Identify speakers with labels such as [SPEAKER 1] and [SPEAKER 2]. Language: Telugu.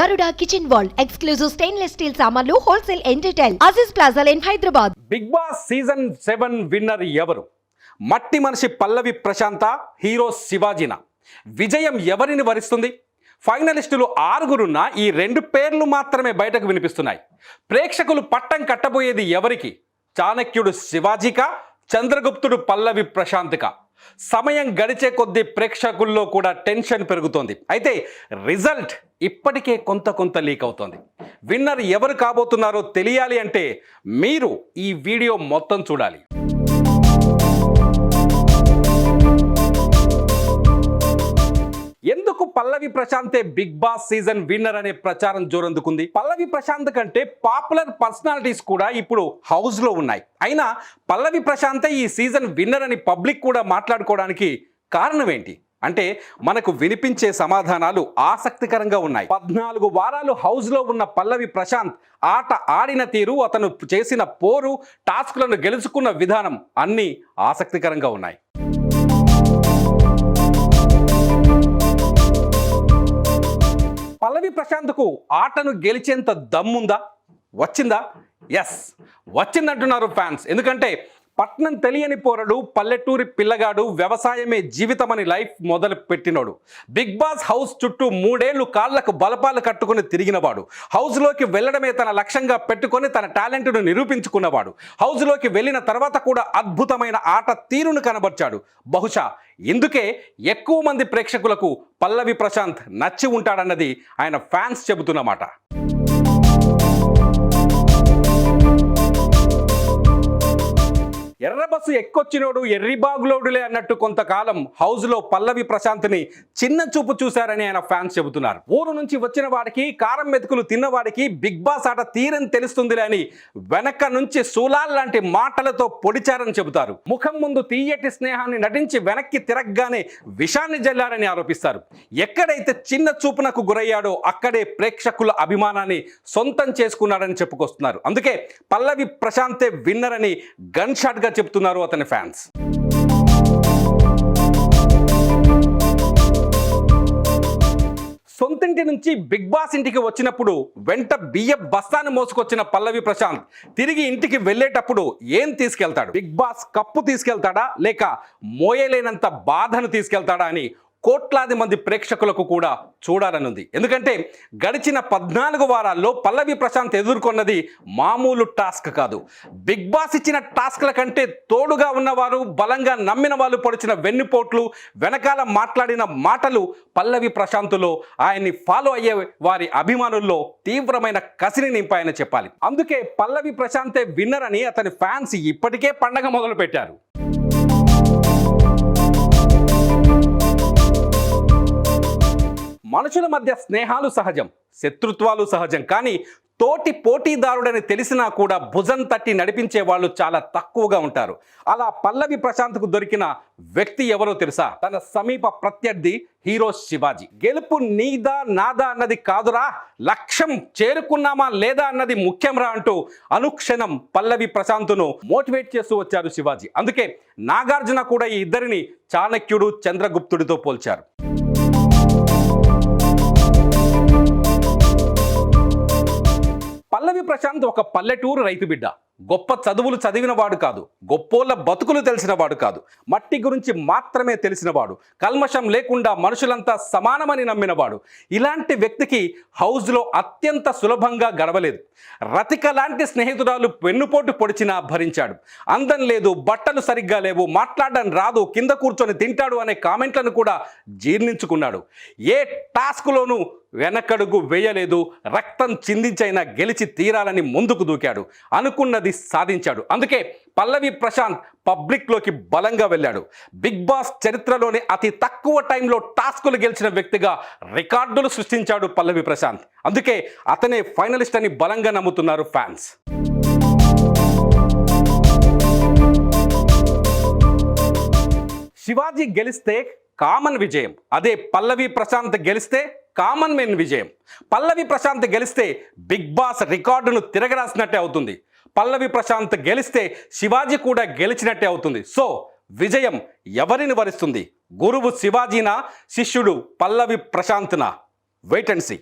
[SPEAKER 1] Garuda Kitchen World, exclusive stainless steel సామాన్లు wholesale and retail. Aziz Plaza in Hyderabad.
[SPEAKER 2] Bigg Boss season 7 winner ఎవరు? మట్టి మనిషి పల్లవి ప్రశాంత, హీరో శివాజీనా? విజయం ఎవరిని వరిస్తుంది? ఫైనలిస్టులు 6గురున్న ఈ 2 పేర్లు మాత్రమే బయటకు వినిపిస్తున్నాయి. ప్రేక్షకులు పట్టం కట్టబోయేది ఎవరికి? చాణక్యుడు శివాజీకా, చంద్రగుప్తుడు పల్లవి ప్రశాంత్కా? సమయం గడిచే కొద్దీ ప్రేక్షకుల్లో కూడా టెన్షన్ పెరుగుతోంది. అయితే రిజల్ట్ ఇప్పటికే కొంత లీక్ అవుతోంది. విన్నర్ ఎవరు కాబోతున్నారో తెలియాలి అంటే మీరు ఈ వీడియో మొత్తం చూడాలి. ఎందుకు పల్లవి ప్రశాంతే బిగ్ బాస్ సీజన్ విన్నర్ అనే ప్రచారం జోరందుకుంది? పల్లవి ప్రశాంత్ కంటే పాపులర్ పర్సనాలిటీస్ కూడా ఇప్పుడు హౌస్ లో ఉన్నాయి. అయినా పల్లవి ప్రశాంతే ఈ సీజన్ విన్నర్ అని పబ్లిక్ కూడా మాట్లాడుకోవడానికి కారణం ఏంటి అంటే మనకు వినిపించే సమాధానాలు ఆసక్తికరంగా ఉన్నాయి. 14 వారాలు హౌస్ లో ఉన్న పల్లవి ప్రశాంత్ ఆట ఆడిన తీరు, అతను చేసిన పోరు, టాస్క్లను గెలుచుకున్న విధానం అన్నీ ఆసక్తికరంగా ఉన్నాయి. పల్లవి ప్రశాంత్కు ఆటను గెలిచేంత దమ్ముందా? వచ్చిందా? ఎస్, వచ్చిందంటున్నారు ఫ్యాన్స్. ఎందుకంటే పట్నం తెలియని పోరడు, పల్లెటూరి పిల్లగాడు, వ్యవసాయమే జీవితమని లైఫ్ మొదలు పెట్టినోడు, బిగ్ బాస్ హౌస్ చుట్టూ 3 ఏళ్లు కాళ్లకు బలపాలు కట్టుకుని తిరిగినవాడు, హౌస్లోకి వెళ్ళడమే తన లక్ష్యంగా పెట్టుకొని తన టాలెంట్ను నిరూపించుకున్నవాడు, హౌస్లోకి వెళ్ళిన తర్వాత కూడా అద్భుతమైన ఆట తీరును కనబర్చాడు. బహుశా ఇందుకే ఎక్కువ మంది ప్రేక్షకులకు పల్లవి ప్రశాంత్ నచ్చి ఉంటాడన్నది ఆయన ఫ్యాన్స్ చెబుతున్నమాట. ఎర్రబస్సు ఎక్కొచ్చినోడు ఎర్రిబాగులోడులే అన్నట్టు కొంతకాలం హౌస్లో పల్లవి ప్రశాంత్ని చిన్న చూపు చూశారని ఆయన ఫ్యాన్స్ చెబుతున్నారు. ఊరు నుంచి వచ్చిన వాడికి, కారం మెతుకులు తిన్నవాడికి బిగ్ బాస్ ఆట తీరని తెలుస్తుందిలే అని వెనక నుంచి సూలాల్ లాంటి మాటలతో పొడిచారని చెబుతారు. ముఖం ముందు తీయటి స్నేహాన్ని నటించి వెనక్కి తిరగగానే విషాన్ని జల్లారని ఆరోపిస్తారు. ఎక్కడైతే చిన్న చూపునకు గురయ్యాడో అక్కడే ప్రేక్షకుల అభిమానాన్ని సొంతం చేసుకున్నాడని చెప్పుకొస్తున్నారు. అందుకే పల్లవి ప్రశాంతే విన్నర్ అని గన్ షాట్గా చెప్తున్నారు అతని ఫ్యాన్స్. సొంతింటి నుంచి బిగ్ బాస్ ఇంటికి వచ్చినప్పుడు వెంట బియ్య బస్తాను మోసుకొచ్చిన పల్లవి ప్రశాంత్ తిరిగి ఇంటికి వెళ్ళేటప్పుడు ఏం తీసుకెళ్తాడు? బిగ్ బాస్ కప్పు తీసుకెళ్తాడా, లేక మోయలేనంత బాధను తీసుకెళ్తాడా అని కోట్లాది మంది ప్రేక్షకులకు కూడా చూడాలనుంది. ఎందుకంటే గడిచిన 14 వారాల్లో పల్లవి ప్రశాంత్ ఎదుర్కొన్నది మామూలు టాస్క్ కాదు. బిగ్ బాస్ ఇచ్చిన టాస్క్ల కంటే తోడుగా ఉన్నవారు, బలంగా నమ్మిన వాళ్ళు పొడిచిన వెన్నుపోట్లు, వెనకాల మాట్లాడిన మాటలు పల్లవి ప్రశాంత్లో, ఆయన్ని ఫాలో అయ్యే వారి అభిమానుల్లో తీవ్రమైన కసిని నింపాయని చెప్పాలి. అందుకే పల్లవి ప్రశాంతే విన్నర్ అని అతని ఫ్యాన్స్ ఇప్పటికే పండగ మొదలు పెట్టారు. మనుషుల మధ్య స్నేహాలు సహజం, శత్రుత్వాలు సహజం. కానీ తోటి పోటీదారుడని తెలిసినా కూడా భుజం తట్టి నడిపించే వాళ్ళు చాలా తక్కువగా ఉంటారు. అలా పల్లవి ప్రశాంత్కు దొరికిన వ్యక్తి ఎవరో తెలుసా? తన సమీప ప్రత్యర్థి హీరో శివాజీ. గెలుపు నీదా నాదా అన్నది కాదురా, లక్ష్యం చేరుకున్నామా లేదా అన్నది ముఖ్యంరా అంటూ అనుక్షణం పల్లవి ప్రశాంత్ను మోటివేట్ చేస్తూ వచ్చారు శివాజీ. అందుకే నాగార్జున కూడా ఈ ఇద్దరిని చాణక్యుడు, చంద్రగుప్తుడితో పోల్చారు. పల్లవి ప్రశాంత్ ఒక పల్లెటూరు రైతు బిడ్డ. గొప్ప చదువులు చదివినవాడు కాదు, గొప్పోళ్ళ బతుకులు తెలిసినవాడు కాదు, మట్టి గురించి మాత్రమే తెలిసినవాడు, కల్మషం లేకుండా మనుషులంతా సమానమని నమ్మినవాడు. ఇలాంటి వ్యక్తికి హౌస్లో అత్యంత సులభంగా గడవలేదు. రతిక లాంటి స్నేహితురాలు వెన్నుపోటు పొడిచినా భరించాడు. అందం లేదు, బట్టలు సరిగ్గా లేవు, మాట్లాడడం రాదు, కింద కూర్చొని తింటాడు అనే కామెంట్లను కూడా జీర్ణించుకున్నాడు. ఏ టాస్క్లోనూ వెనకడుగు వేయలేదు. రక్తం చిందించైనా గెలిచి తీరాలని ముందుకు దూకాడు, అనుకున్నది సాధించాడు. అందుకే పల్లవి ప్రశాంత్ పబ్లిక్లోకి బలంగా వెళ్ళాడు. బిగ్ బాస్ చరిత్రలోని అతి తక్కువ టైంలో టాస్కులు గెలిచిన వ్యక్తిగా రికార్డులు సృష్టించాడు పల్లవి ప్రశాంత్. అందుకే అతనే ఫైనలిస్ట్ అని బలంగా నమ్ముతున్నారు ఫ్యాన్స్. శివాజీ గెలిస్తే కామన్ విజయం, అదే పల్లవి ప్రశాంత్ గెలిస్తే కామన్ మెన్ విజయం. పల్లవి ప్రశాంత్ గెలిస్తే బిగ్ బాస్ రికార్డును తిరగరాసినట్టే అవుతుంది. పల్లవి ప్రశాంత్ గెలిస్తే శివాజీ కూడా గెలిచినట్టే అవుతుంది. సో విజయం ఎవరిని వరిస్తుంది? గురువు శివాజీనా, శిష్యుడు పల్లవి ప్రశాంత్నా? Wait and see.